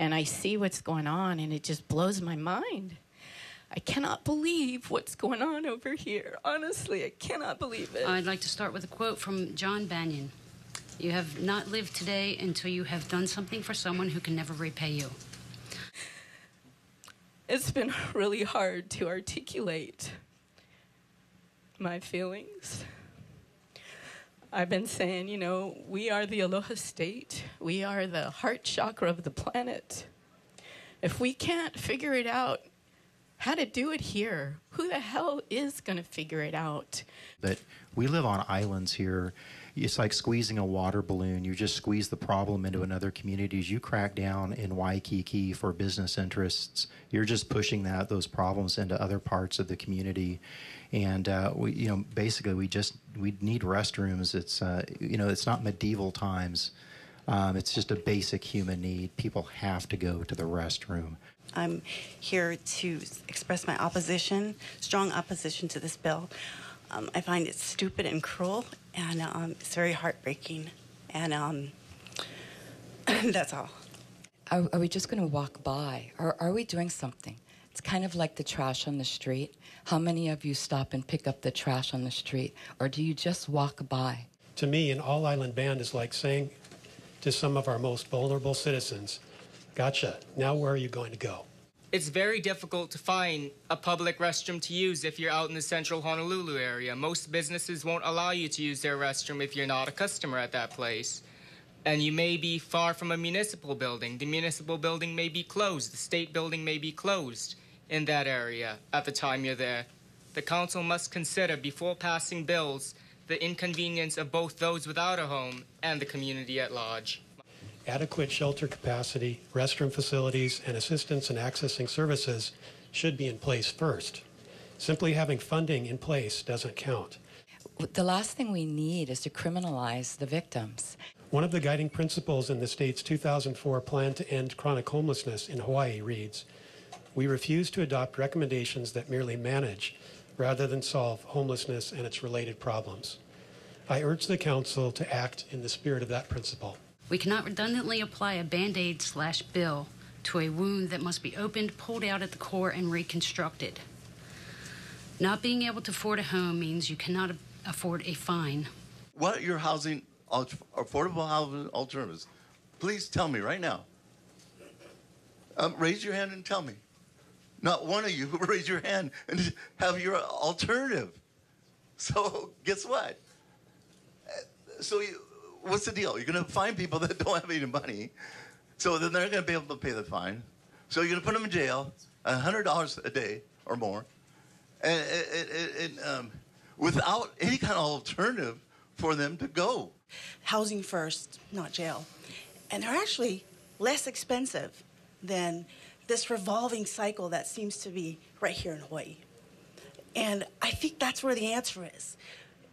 And I see what's going on, and it just blows my mind. I cannot believe what's going on over here. Honestly, I cannot believe it. I'd like to start with a quote from John Banyan. You have not lived today until you have done something for someone who can never repay you. It's been really hard to articulate my feelings. I've been saying, you know, we are the Aloha State. We are the heart chakra of the planet. If we can't figure it out, how to do it here, who the hell is going to figure it out? But we live on islands here. It's like squeezing a water balloon. You just squeeze the problem into another community. As you crack down in Waikiki for business interests, you're just pushing those problems into other parts of the community. And basically, we need restrooms. It's it's not medieval times. It's just a basic human need. People have to go to the restroom. I'm here to express my strong opposition to this bill. I find it stupid and cruel, and it's very heartbreaking. And that's all. Are we just going to walk by, or are we doing something? It's kind of like the trash on the street. How many of you stop and pick up the trash on the street, or do you just walk by? To me, an all-island ban is like saying to some of our most vulnerable citizens, "Gotcha, now where are you going to go?" It's very difficult to find a public restroom to use if you're out in the central Honolulu area. Most businesses won't allow you to use their restroom if you're not a customer at that place. And you may be far from a municipal building. The municipal building may be closed. The state building may be closed in that area at the time you're there. The council must consider, before passing bills, the inconvenience of both those without a home and the community at large. Adequate shelter capacity, restroom facilities, and assistance in accessing services should be in place first. Simply having funding in place doesn't count. The last thing we need is to criminalize the victims. One of the guiding principles in the state's 2004 Plan to End Chronic Homelessness in Hawaii reads, "We refuse to adopt recommendations that merely manage rather than solve homelessness and its related problems." I urge the council to act in the spirit of that principle. We cannot redundantly apply a Band-Aid/bill to a wound that must be opened, pulled out at the core, and reconstructed. Not being able to afford a home means you cannot afford a fine. What are your affordable housing alternatives? Please tell me right now. Raise your hand and tell me. Not one of you raise your hand and have your alternative. So guess what? What's the deal? You're going to find people that don't have any money, so then they're going to be able to pay the fine. So you're going to put them in jail, $100 a day or more, and without any kind of alternative for them to go. Housing first, not jail. And they're actually less expensive than this revolving cycle that seems to be right here in Hawaii. And I think that's where the answer is.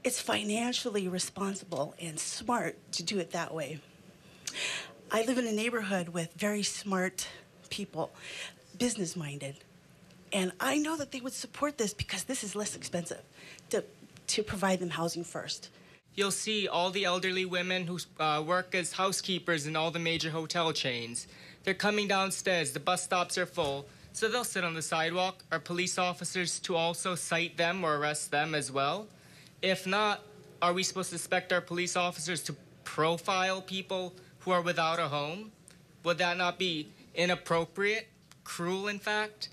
It's financially responsible and smart to do it that way. I live in a neighborhood with very smart people, business-minded, and I know that they would support this because this is less expensive to provide them housing first. You'll see all the elderly women who work as housekeepers in all the major hotel chains. They're coming downstairs, the bus stops are full, so they'll sit on the sidewalk. Are police officers to also cite them or arrest them as well? If not, are we supposed to expect our police officers to profile people who are without a home? Would that not be inappropriate, cruel, in fact?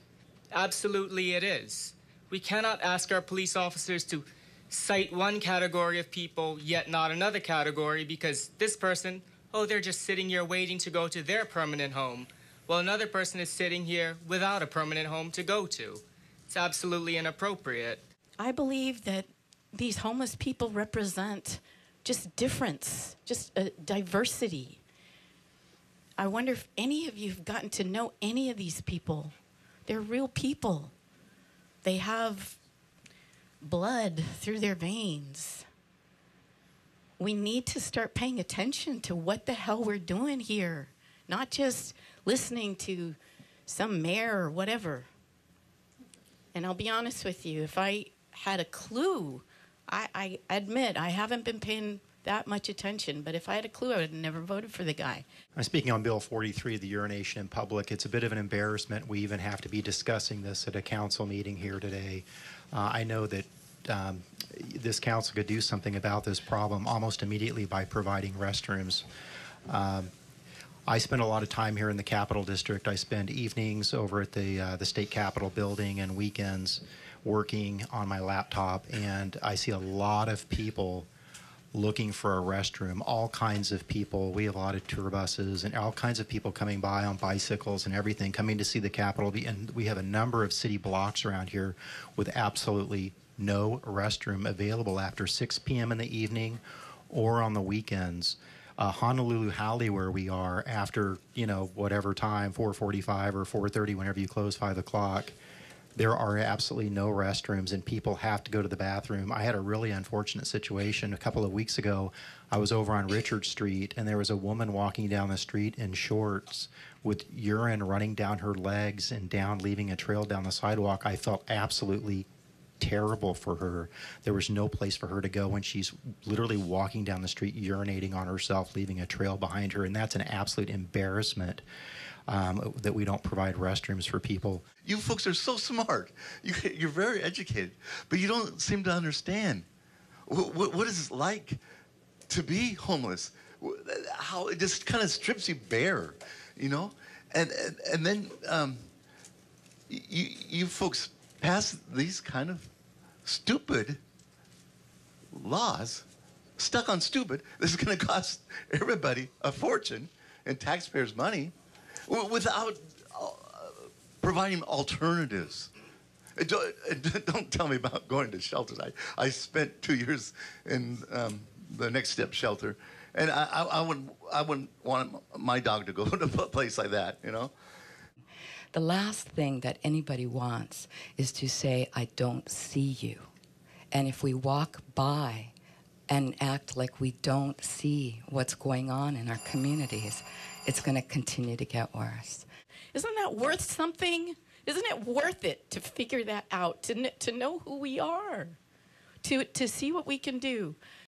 Absolutely it is. We cannot ask our police officers to cite one category of people, yet not another category, because this person, they're just sitting here waiting to go to their permanent home, while another person is sitting here without a permanent home to go to. It's absolutely inappropriate. I believe that these homeless people represent just difference, just diversity. I wonder if any of you have gotten to know any of these people. They're real people. They have blood through their veins. We need to start paying attention to what the hell we're doing here, not just listening to some mayor or whatever. And I'll be honest with you, if I had a clue, I admit I haven't been paying that much attention. But if I had a clue, I would have never voted for the guy. I'm speaking on Bill 43, the urination in public. It's a bit of an embarrassment we even have to be discussing this at a council meeting here today. I know that this council could do something about this problem almost immediately by providing restrooms. I spend a lot of time here in the Capitol District. I spend evenings over at the State Capitol building and weekends working on my laptop, and I see a lot of people looking for a restroom, all kinds of people. We have a lot of tour buses and all kinds of people coming by on bicycles and everything, coming to see the Capitol. And we have a number of city blocks around here with absolutely no restroom available after 6 p.m. in the evening or on the weekends. Honolulu Hale, where we are, after, whatever time, 4:45 or 4:30, whenever you close, 5 o'clock, there are absolutely no restrooms, and people have to go to the bathroom. I had a really unfortunate situation a couple of weeks ago. I was over on Richard Street, and there was a woman walking down the street in shorts with urine running down her legs and down, leaving a trail down the sidewalk. I felt absolutely terrible for her. There was no place for her to go when she's literally walking down the street, urinating on herself, leaving a trail behind her, and that's an absolute embarrassment. That we don't provide restrooms for people. You folks are so smart. You're very educated, but you don't seem to understand what is it like to be homeless. How it just kind of strips you bare, and then you folks pass these kind of stupid laws, stuck on stupid. This is going to cost everybody a fortune and taxpayers' money, without providing alternatives. Don't tell me about going to shelters. I spent 2 years in the Next Step shelter, and I wouldn't want my dog to go to a place like that, The last thing that anybody wants is to say, I don't see you. And if we walk by and act like we don't see what's going on in our communities, it's going to continue to get worse. Isn't that worth something? Isn't it worth it to figure that out, to know who we are, to see what we can do?